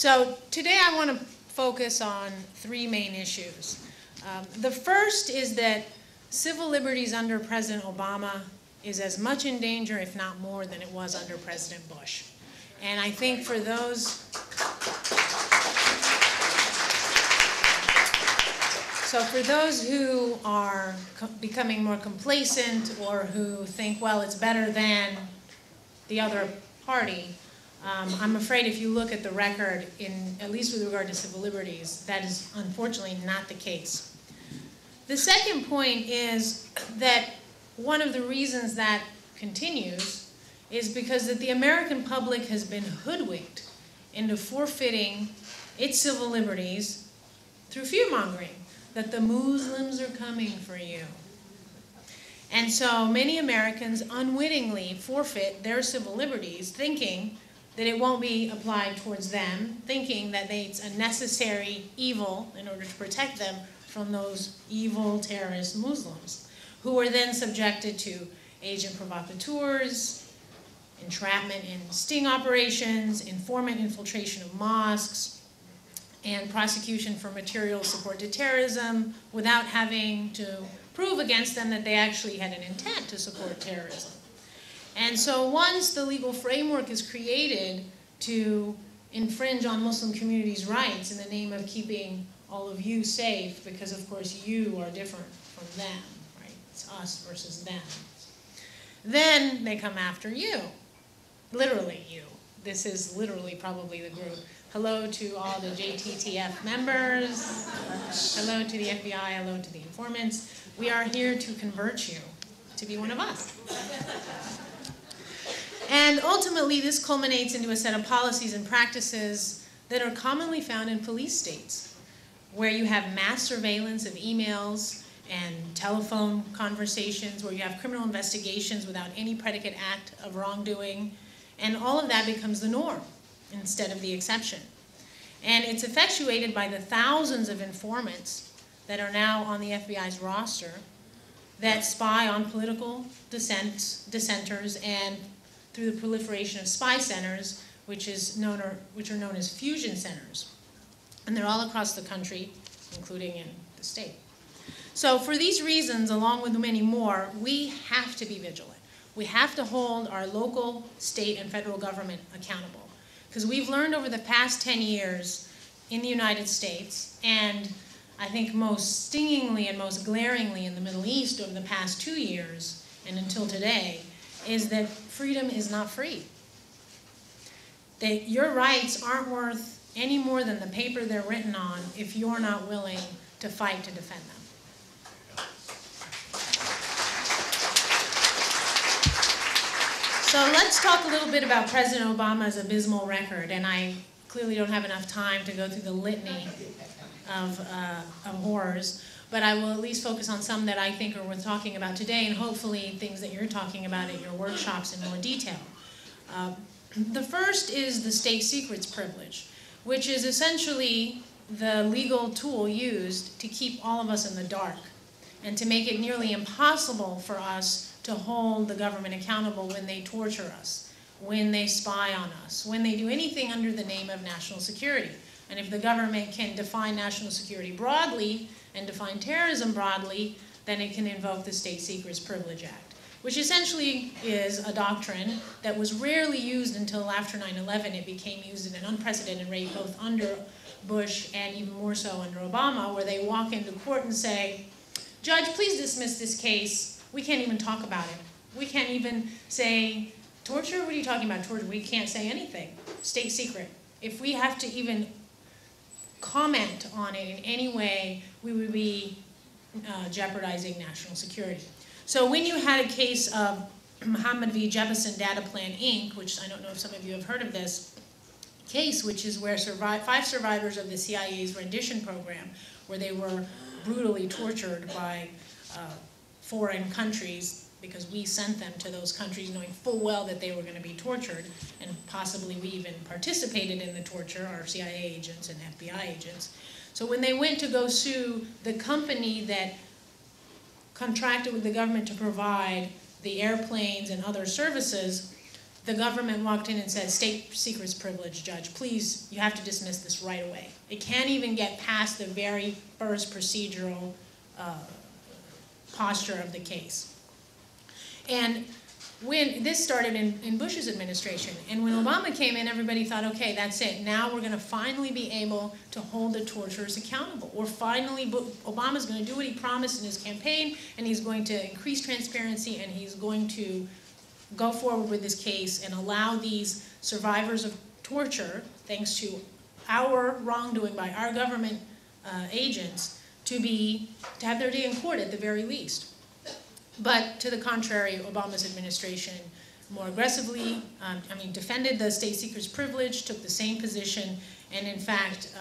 So today I want to focus on three main issues. The first is that civil liberties under President Obama is as much in danger, if not more, than it was under President Bush. And I think for those who are becoming more complacent or who think, well, it's better than the other party, I'm afraid if you look at the record, at least with regard to civil liberties, that is unfortunately not the case. The second point is that one of the reasons that continues is because that the American public has been hoodwinked into forfeiting its civil liberties through fear-mongering, that the Muslims are coming for you. And so many Americans unwittingly forfeit their civil liberties, thinking that it won't be applied towards them, thinking that it's a necessary evil in order to protect them from those evil terrorist Muslims, who are then subjected to agent provocateurs, entrapment in sting operations, informant infiltration of mosques, and prosecution for material support to terrorism without having to prove against them that they actually had an intent to support terrorism. And so once the legal framework is created to infringe on Muslim communities' rights in the name of keeping all of you safe, because of course you are different from them, right? It's us versus them. Then they come after you, literally you. This is literally probably the group. Hello to all the JTTF members. Hello to the FBI. Hello to the informants. We are here to convert you to be one of us. And ultimately, this culminates into a set of policies and practices that are commonly found in police states, where you have mass surveillance of emails and telephone conversations, where you have criminal investigations without any predicate act of wrongdoing, and all of that becomes the norm instead of the exception. And it's effectuated by the thousands of informants that are now on the FBI's roster that spy on political dissenters and through the proliferation of spy centers, which are known as fusion centers. And they're all across the country, including in the state. So for these reasons, along with many more, we have to be vigilant. We have to hold our local, state, and federal government accountable. Because we've learned over the past 10 years in the United States, and I think most stingingly and most glaringly in the Middle East over the past 2 years and until today, is that freedom is not free. That your rights aren't worth any more than the paper they're written on if you're not willing to fight to defend them. So let's talk a little bit about President Obama's abysmal record, and I clearly don't have enough time to go through the litany of horrors, but I will at least focus on some that I think are worth talking about today, and hopefully things that you're talking about at your workshops in more detail. The first is the state secrets privilege, which is essentially the legal tool used to keep all of us in the dark and to make it nearly impossible for us to hold the government accountable when they torture us, when they spy on us, when they do anything under the name of national security. And if the government can define national security broadly and define terrorism broadly, then it can invoke the State Secrets Privilege Act, which essentially is a doctrine that was rarely used until after 9/11. It became used at an unprecedented rate, both under Bush and even more so under Obama, where they walk into court and say, "Judge, please dismiss this case. We can't even talk about it. We can't even say, torture? What are you talking about, torture? We can't say anything. State secret. If we have to even comment on it in any way, we would be jeopardizing national security." So when you had a case of Muhammad v. Jeppesen Data Plan, Inc., which I don't know if some of you have heard of this case, which is where 5 survivors of the CIA's rendition program, where they were brutally tortured by foreign countries, because we sent them to those countries knowing full well that they were going to be tortured, and possibly we even participated in the torture, our CIA agents and FBI agents. So when they went to go sue the company that contracted with the government to provide the airplanes and other services, the government walked in and said, state secrets privilege, judge, please, you have to dismiss this right away. It can't even get past the very first procedural posture of the case. And when this started in Bush's administration, and when Obama came in, everybody thought, okay, that's it. Now we're going to finally be able to hold the torturers accountable. Or finally, Obama's going to do what he promised in his campaign, and he's going to increase transparency, and he's going to go forward with this case and allow these survivors of torture, thanks to our wrongdoing by our government agents, to have their day in court at the very least. But to the contrary, Obama's administration more aggressively, defended the state secrets privilege, took the same position, and in fact,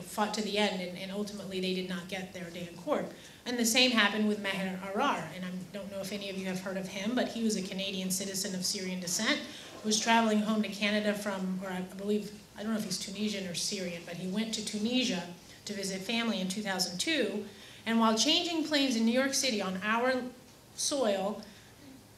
fought to the end, and ultimately they did not get their day in court. And the same happened with Maher Arar, and I don't know if any of you have heard of him, but he was a Canadian citizen of Syrian descent who was traveling home to Canada from, or I don't know if he's Tunisian or Syrian, but he went to Tunisia to visit family in 2002, and while changing planes in New York City on our soil,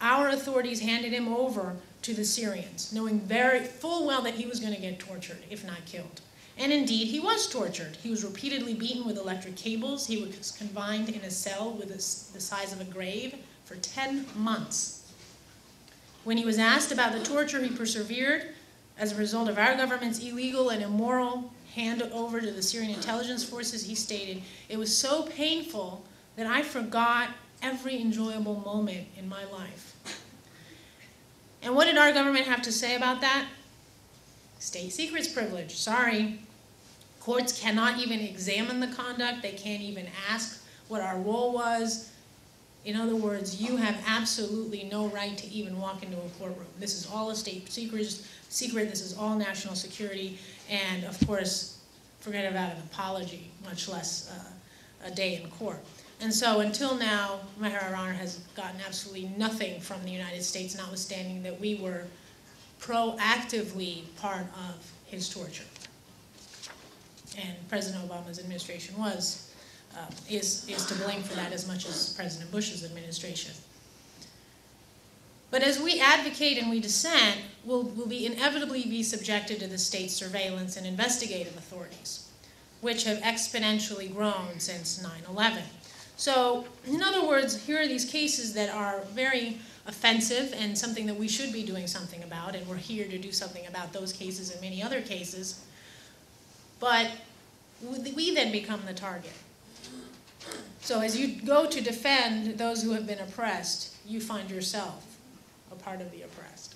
our authorities handed him over to the Syrians, knowing very full well that he was going to get tortured, if not killed. And indeed, he was tortured. He was repeatedly beaten with electric cables. He was confined in a cell with the size of a grave for 10 months. When he was asked about the torture he persevered as a result of our government's illegal and immoral handover to the Syrian intelligence forces, he stated, "It was so painful that I forgot every enjoyable moment in my life." And what did our government have to say about that? State secrets privilege, sorry. Courts cannot even examine the conduct. They can't even ask what our role was. In other words, you have absolutely no right to even walk into a courtroom. This is all a state secret. This is all national security. And of course, forget about an apology, much less a day in court. And so until now, Maher Arar has gotten absolutely nothing from the United States, notwithstanding that we were proactively part of his torture. And President Obama's administration is to blame for that as much as President Bush's administration. But as we advocate and we dissent, we'll inevitably be subjected to the state's surveillance and investigative authorities, which have exponentially grown since 9/11. So, in other words, here are these cases that are very offensive and something that we should be doing something about, and we're here to do something about those cases and many other cases. But we then become the target. So as you go to defend those who have been oppressed, you find yourself a part of the oppressed.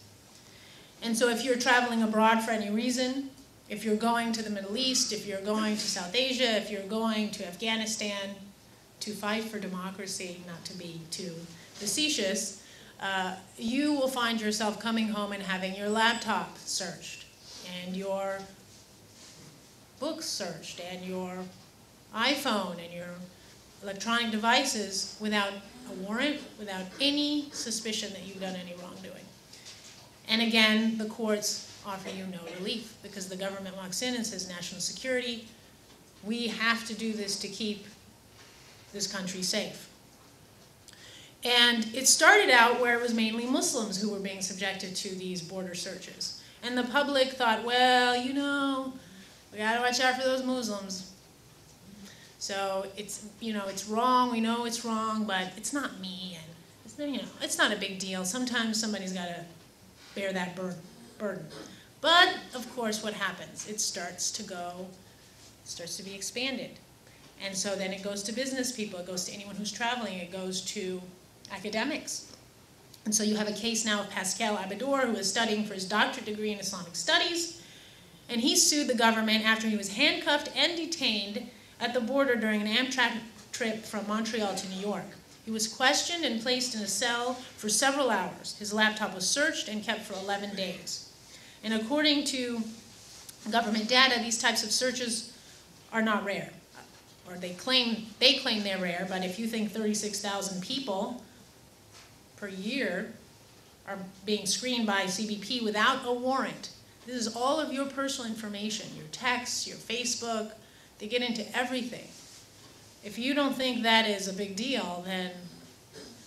And so if you're traveling abroad for any reason, if you're going to the Middle East, if you're going to South Asia, if you're going to Afghanistan to fight for democracy, not to be too facetious, you will find yourself coming home and having your laptop searched, and your books searched, and your iPhone, and your electronic devices without a warrant, without any suspicion that you've done any wrongdoing. And again, the courts offer you no relief because the government walks in and says, national security, we have to do this to keep this country safe. And it started out where it was mainly Muslims who were being subjected to these border searches. And the public thought, well, you know, we gotta watch out for those Muslims. So it's, you know, it's wrong, we know it's wrong, but it's not me, and it's, you know, it's not a big deal. Sometimes somebody's gotta bear that burden. But of course, what happens? It starts to be expanded. And so then it goes to business people, it goes to anyone who's traveling, it goes to academics. And so you have a case now of Pascal Abidour, who is studying for his doctorate degree in Islamic studies, and he sued the government after he was handcuffed and detained at the border during an Amtrak trip from Montreal to New York. He was questioned and placed in a cell for several hours. His laptop was searched and kept for 11 days. And according to government data, these types of searches are not rare. Or they claim they're rare, but if you think 36,000 people per year are being screened by CBP without a warrant, this is all of your personal information, your texts, your Facebook, they get into everything. If you don't think that is a big deal, then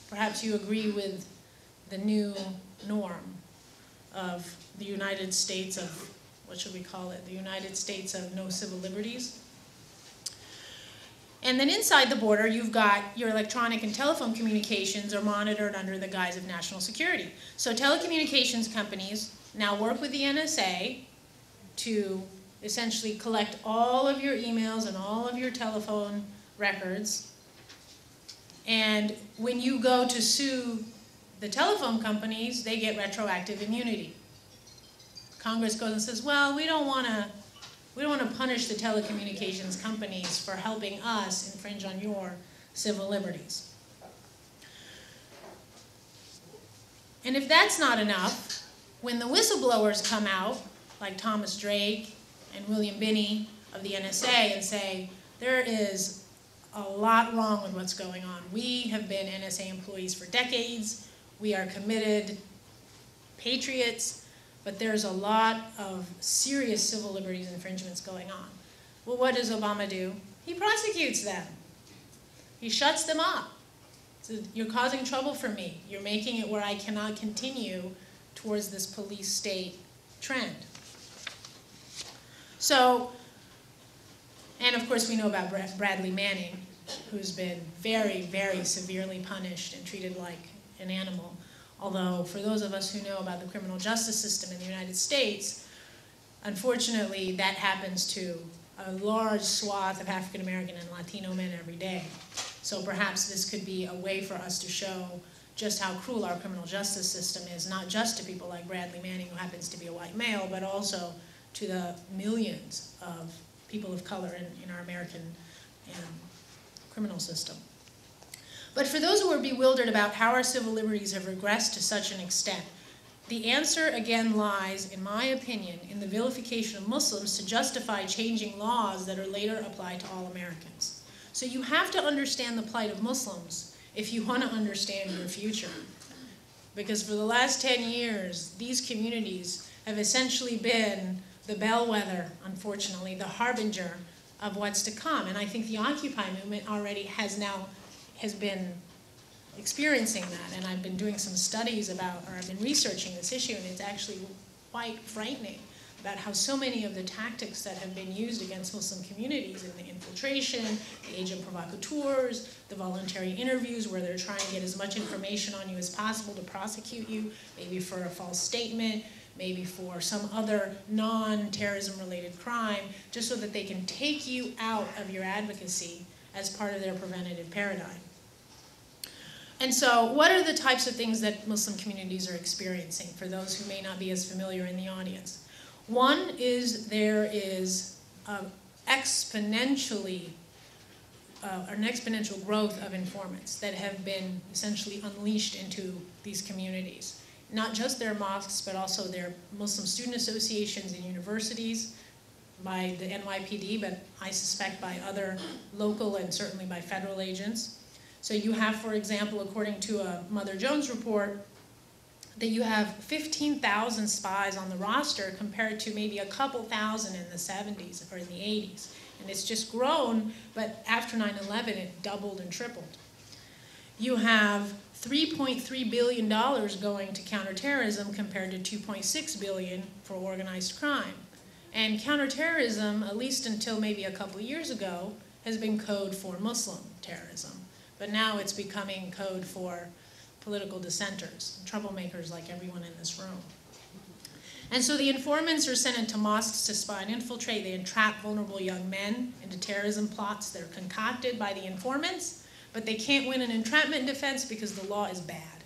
perhaps you agree with the new norm of the United States of, what should we call it? The United States of no civil liberties. And then inside the border, you've got your electronic and telephone communications are monitored under the guise of national security. So telecommunications companies now work with the NSA to essentially collect all of your emails and all of your telephone records. And when you go to sue the telephone companies, they get retroactive immunity. Congress goes and says, well, we don't want to punish the telecommunications companies for helping us infringe on your civil liberties. And if that's not enough, when the whistleblowers come out, like Thomas Drake and William Binney of the NSA, and say, there is a lot wrong with what's going on. We have been NSA employees for decades. We are committed patriots, but there's a lot of serious civil liberties infringements going on. Well, what does Obama do? He prosecutes them. He shuts them up. So you're causing trouble for me. You're making it where I cannot continue towards this police state trend. So, and of course we know about Bradley Manning, who's been very, very severely punished and treated like an animal. Although, for those of us who know about the criminal justice system in the United States, unfortunately, that happens to a large swath of African American and Latino men every day. So perhaps this could be a way for us to show just how cruel our criminal justice system is, not just to people like Bradley Manning, who happens to be a white male, but also to the millions of people of color in our American criminal system. But for those who are bewildered about how our civil liberties have regressed to such an extent, the answer again lies, in my opinion, in the vilification of Muslims to justify changing laws that are later applied to all Americans. So you have to understand the plight of Muslims if you want to understand your future. Because for the last 10 years, these communities have essentially been the bellwether, unfortunately, the harbinger of what's to come. And I think the Occupy movement already has been experiencing that. And I've been doing some studies about, or I've been researching this issue, and it's actually quite frightening about how so many of the tactics that have been used against Muslim communities in the infiltration, the agent provocateurs, the voluntary interviews where they're trying to get as much information on you as possible to prosecute you, maybe for a false statement, maybe for some other non-terrorism related crime, just so that they can take you out of your advocacy as part of their preventative paradigm. And so what are the types of things that Muslim communities are experiencing, for those who may not be as familiar in the audience? One is there is an exponential growth of informants that have been essentially unleashed into these communities. Not just their mosques, but also their Muslim student associations and universities, by the NYPD, but I suspect by other local and certainly by federal agents. So you have, for example, according to a Mother Jones report, that you have 15,000 spies on the roster compared to maybe a couple thousand in the 70s or in the 80s. And it's just grown, but after 9/11, it doubled and tripled. You have $3.3 billion going to counterterrorism compared to $2.6 billion for organized crime. And counterterrorism, at least until maybe a couple of years ago, has been code for Muslim terrorism. But now it's becoming code for political dissenters, troublemakers like everyone in this room. And so the informants are sent into mosques to spy and infiltrate. They entrap vulnerable young men into terrorism plots that are concocted by the informants, but they can't win an entrapment defense because the law is bad.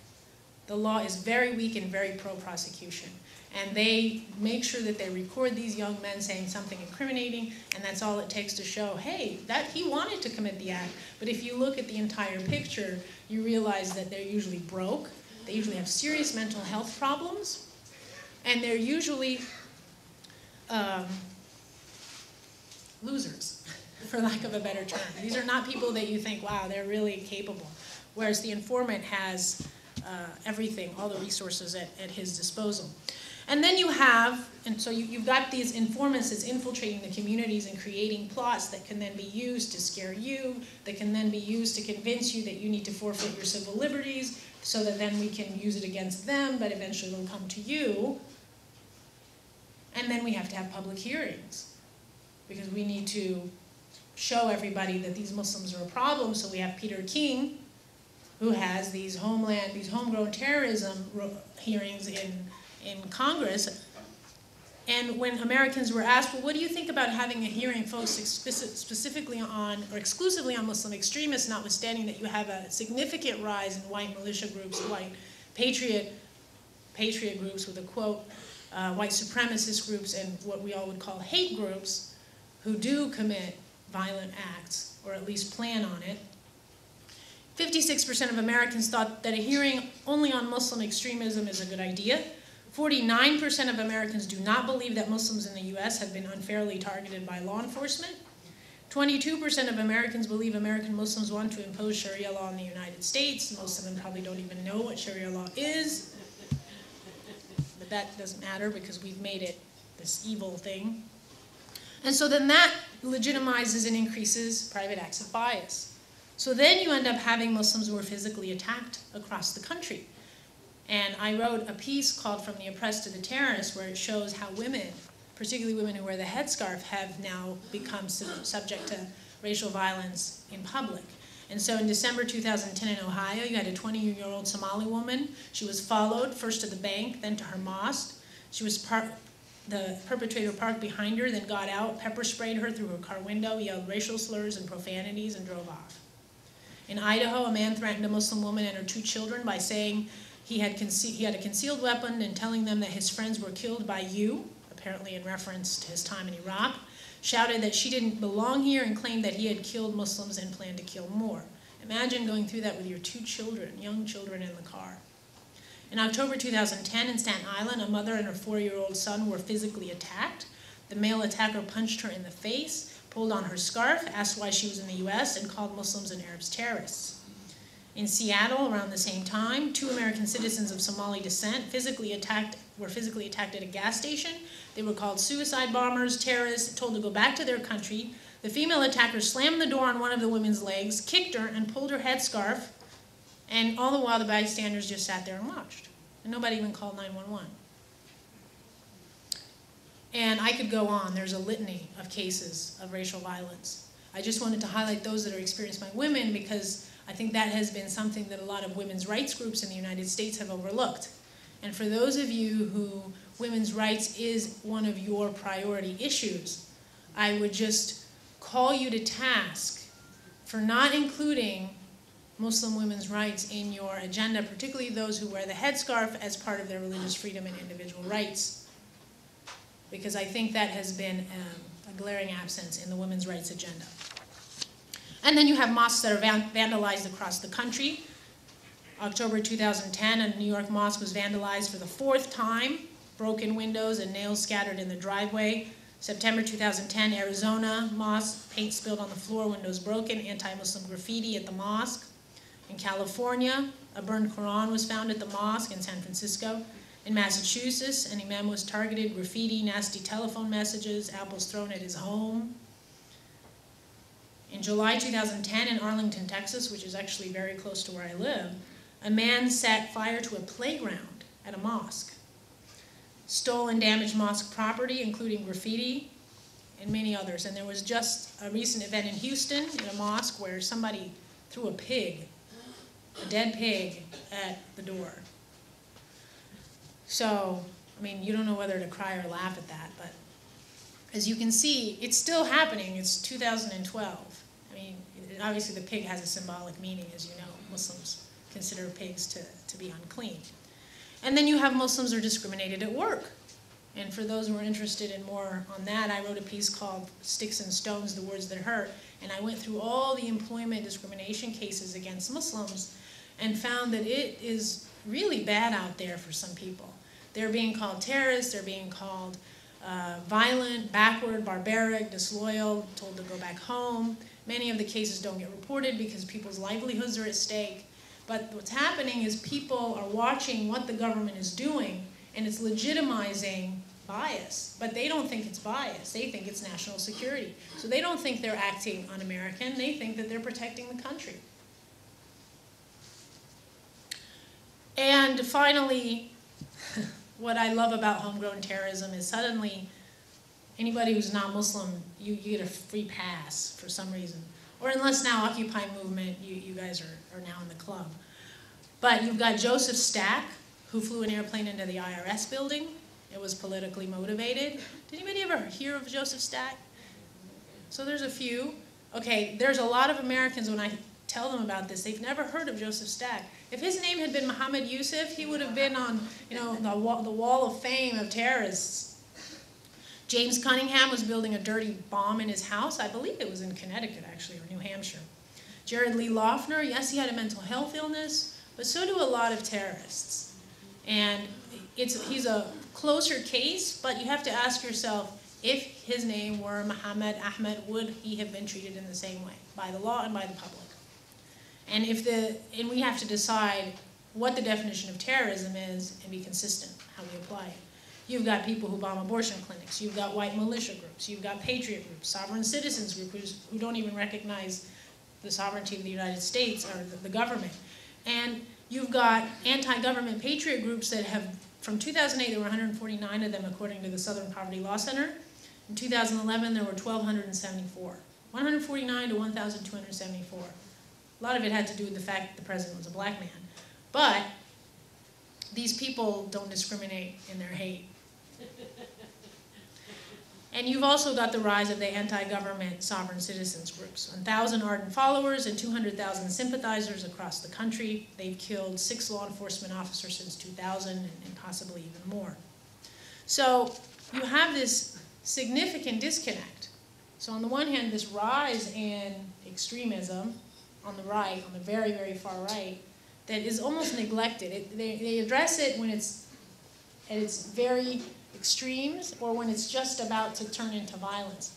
The law is very weak and very pro-prosecution. And they make sure that they record these young men saying something incriminating, and that's all it takes to show, hey, that he wanted to commit the act. But if you look at the entire picture, you realize that they're usually broke, they usually have serious mental health problems, and they're usually losers, for lack of a better term. These are not people that you think, wow, they're really capable. Whereas the informant has everything, all the resources at his disposal. And then you have, and so you've got these informants that's infiltrating the communities and creating plots that can then be used to scare you, that can then be used to convince you that you need to forfeit your civil liberties, so that then we can use it against them, but eventually it'll come to you. And then we have to have public hearings, because we need to show everybody that these Muslims are a problem. So we have Peter King, who has these homegrown terrorism hearings in Congress. And when Americans were asked, well, what do you think about having a hearing focused specifically on, or exclusively on Muslim extremists, notwithstanding that you have a significant rise in white militia groups, white patriot groups with a quote, white supremacist groups, and what we all would call hate groups, who do commit violent acts, or at least plan on it. 56% of Americans thought that a hearing only on Muslim extremism is a good idea. 49% of Americans do not believe that Muslims in the US have been unfairly targeted by law enforcement. 22% of Americans believe American Muslims want to impose Sharia law in the United States. Most of them probably don't even know what Sharia law is. But that doesn't matter, because we've made it this evil thing. And so then that legitimizes and increases private acts of bias. So then you end up having Muslims who are physically attacked across the country. And I wrote a piece called From the Oppressed to the Terrorists, where it shows how women, particularly women who wear the headscarf, have now become subject to racial violence in public. And so in December 2010 in Ohio, you had a 20-year-old Somali woman. She was followed first to the bank, then to her mosque. The perpetrator parked behind her, then got out, pepper sprayed her through her car window, yelled racial slurs and profanities, and drove off. In Idaho, a man threatened a Muslim woman and her 2 children by saying he had a concealed weapon and telling them that his friends were killed by you, apparently in reference to his time in Iraq, shouted that she didn't belong here, and claimed that he had killed Muslims and planned to kill more. Imagine going through that with your 2 children, young children in the car. In October 2010 in Staten Island, a mother and her 4-year-old son were physically attacked. The male attacker punched her in the face, pulled on her scarf, asked why she was in the US, and called Muslims and Arabs terrorists. In Seattle, around the same time, 2 American citizens of Somali descent were physically attacked at a gas station. They were called suicide bombers, terrorists, told to go back to their country. The female attacker slammed the door on one of the women's legs, kicked her, and pulled her headscarf. And all the while, the bystanders just sat there and watched. And nobody even called 911. And I could go on. There's a litany of cases of racial violence. I just wanted to highlight those that are experienced by women, because I think that has been something that a lot of women's rights groups in the United States have overlooked. And for those of you who women's rights is one of your priority issues, I would just call you to task for not including Muslim women's rights in your agenda, particularly those who wear the headscarf as part of their religious freedom and individual rights, because I think that has been a glaring absence in the women's rights agenda. And then you have mosques that are vandalized across the country. October 2010, a New York mosque was vandalized for the 4th time, broken windows and nails scattered in the driveway. September 2010, Arizona mosque, paint spilled on the floor, windows broken, anti-Muslim graffiti at the mosque. In California, a burned Quran was found at the mosque in San Francisco. In Massachusetts, an imam was targeted, graffiti, nasty telephone messages, apples thrown at his home. In July 2010 in Arlington, Texas, which is actually very close to where I live, a man set fire to a playground at a mosque, stole and damaged mosque property, including graffiti, and many others. And there was just a recent event in Houston in a mosque where somebody threw a pig, a dead pig, at the door. So, I mean, you don't know whether to cry or laugh at that, but as you can see, it's still happening. It's 2012. I mean, obviously the pig has a symbolic meaning, as you know. Muslims consider pigs to be unclean. And then you have Muslims are discriminated at work. And for those who are interested in more on that, I wrote a piece called Sticks and Stones, The Words That Hurt. And I went through all the employment discrimination cases against Muslims and found that it is really bad out there for some people. They're being called terrorists, they're being called violent, backward, barbaric, disloyal, told to go back home. Many of the cases don't get reported because people's livelihoods are at stake. But what's happening is people are watching what the government is doing, and it's legitimizing bias. But they don't think it's bias. They think it's national security. So they don't think they're acting un-American. They think that they're protecting the country. And finally, what I love about homegrown terrorism is suddenly anybody who's not Muslim, you get a free pass for some reason. Or unless now Occupy movement, you guys are now in the club. But you've got Joseph Stack, who flew an airplane into the IRS building. It was politically motivated. Did anybody ever hear of Joseph Stack? So there's a few. Okay, there's a lot of Americans, when I tell them about this, they've never heard of Joseph Stack. If his name had been Mohammed Yusuf, he would have been on, the wall of fame of terrorists. James Cunningham was building a dirty bomb in his house. I believe it was in Connecticut, actually, or New Hampshire. Jared Lee Loughner, yes, he had a mental health illness, but so do a lot of terrorists. And he's a closer case, but you have to ask yourself, if his name were Muhammad Ahmed, would he have been treated in the same way, by the law and by the public? And we have to decide what the definition of terrorism is and be consistent how we apply it. You've got people who bomb abortion clinics. You've got white militia groups. You've got patriot groups, sovereign citizens groups who don't even recognize the sovereignty of the United States or the government. And you've got anti-government patriot groups that have, from 2008, there were 149 of them according to the Southern Poverty Law Center. In 2011, there were 1,274. 149 to 1,274. A lot of it had to do with the fact that the president was a black man. But these people don't discriminate in their hate. And you've also got the rise of the anti-government sovereign citizens groups. 1,000 ardent followers and 200,000 sympathizers across the country. They've killed 6 law enforcement officers since 2000 and possibly even more. So you have this significant disconnect. So on the one hand, this rise in extremism on the right, on the very, very far right, that is almost neglected. They address it when it's at its very extremes or when it's just about to turn into violence.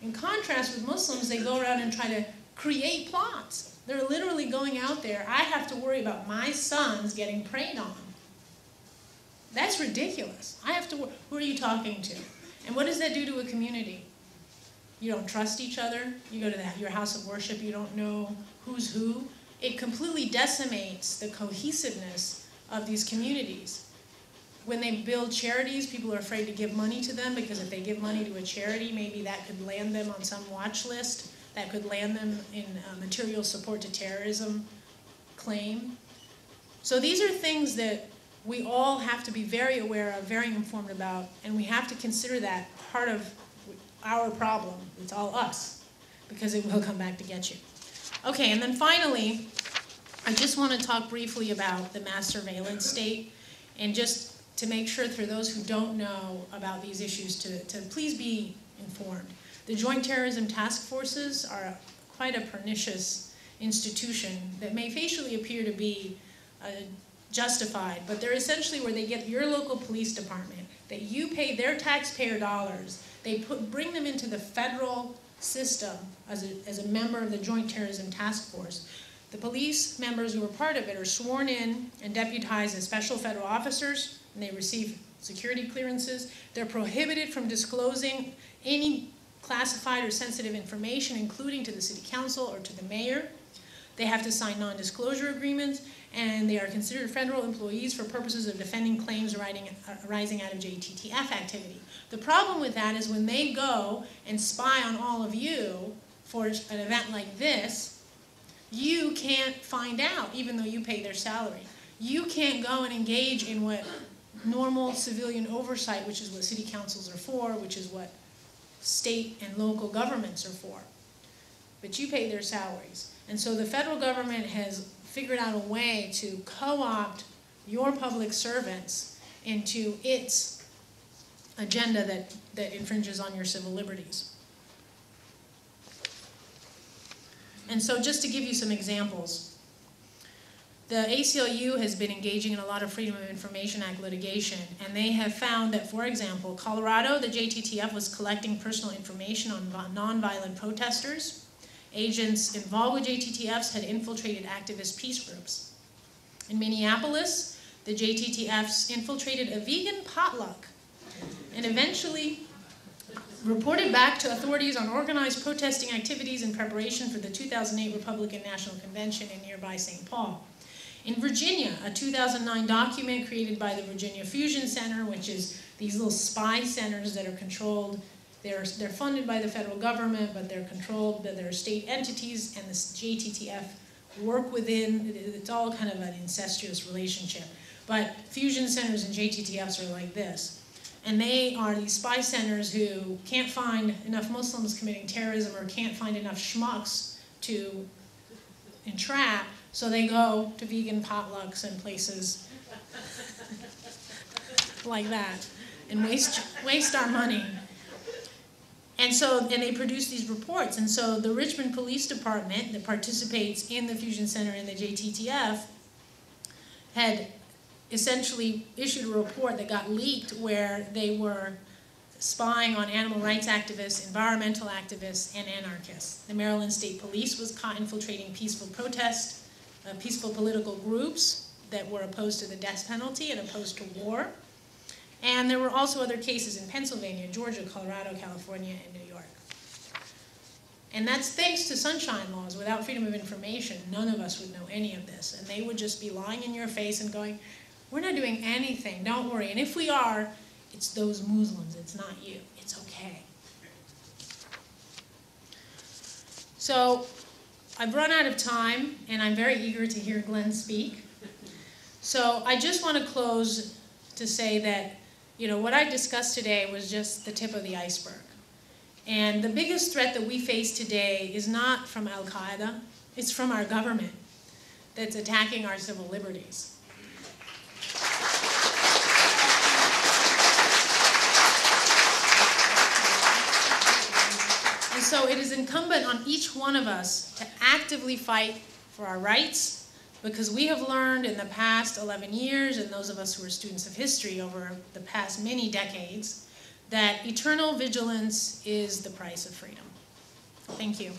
In contrast with Muslims, they go around and try to create plots. They're literally going out there, I have to worry about my sons getting preyed on. That's ridiculous. I have to worry. Who are you talking to? And what does that do to a community? You don't trust each other. You go to your house of worship, you don't know who's who. It completely decimates the cohesiveness of these communities. When they build charities, people are afraid to give money to them because if they give money to a charity, maybe that could land them on some watch list, that could land them in material support to terrorism claim. So these are things that we all have to be very aware of, very informed about, and we have to consider that part of our problem. It's all us, because it will come back to get you. Okay, and then finally, I just want to talk briefly about the mass surveillance state, and just to make sure for those who don't know about these issues to please be informed. The Joint Terrorism Task Forces are quite a pernicious institution that may facially appear to be justified, but they're essentially where they get your local police department, that you pay their taxpayer dollars, they bring them into the federal system as a member of the Joint Terrorism Task Force. The police members who are part of it are sworn in and deputized as special federal officers, and they receive security clearances. They're prohibited from disclosing any classified or sensitive information, including to the city council or to the mayor. They have to sign non-disclosure agreements, and they are considered federal employees for purposes of defending claims arising out of JTTF activity. The problem with that is when they go and spy on all of you for an event like this, you can't find out, even though you pay their salary. You can't go and engage in what normal civilian oversight, which is what city councils are for, which is what state and local governments are for. But you pay their salaries. And so the federal government has figured out a way to co-opt your public servants into its agenda that infringes on your civil liberties. And so just to give you some examples, the ACLU has been engaging in a lot of Freedom of Information Act litigation, and they have found that, for example, Colorado, the JTTF was collecting personal information on nonviolent protesters. Agents involved with JTTFs had infiltrated activist peace groups. In Minneapolis, the JTTFs infiltrated a vegan potluck and eventually reported back to authorities on organized protesting activities in preparation for the 2008 Republican National Convention in nearby St. Paul. In Virginia, a 2009 document created by the Virginia Fusion Center, which is these little spy centers that are controlled. They're funded by the federal government, but they're controlled by their state entities, and the JTTF work within. It's all kind of an incestuous relationship. But fusion centers and JTTFs are like this. And they are these spy centers who can't find enough Muslims committing terrorism or can't find enough schmucks to entrap, so they go to vegan potlucks and places like that and waste our money. And they produce these reports. And so the Richmond Police Department that participates in the Fusion Center and the JTTF had essentially issued a report that got leaked where they were spying on animal rights activists, environmental activists, and anarchists. The Maryland State Police was caught infiltrating peaceful protests, peaceful political groups that were opposed to the death penalty and opposed to war. And there were also other cases in Pennsylvania, Georgia, Colorado, California, and New York. And that's thanks to sunshine laws. Without freedom of information, none of us would know any of this. And they would just be lying in your face and going, we're not doing anything, don't worry. And if we are, it's those Muslims, it's not you. It's okay. So I've run out of time, and I'm very eager to hear Glenn speak. So I just want to close to say that what I discussed today was just the tip of the iceberg. And the biggest threat that we face today is not from Al-Qaeda, it's from our government that's attacking our civil liberties. And so it is incumbent on each one of us to actively fight for our rights, because we have learned in the past 11 years, and those of us who are students of history over the past many decades, that eternal vigilance is the price of freedom. Thank you.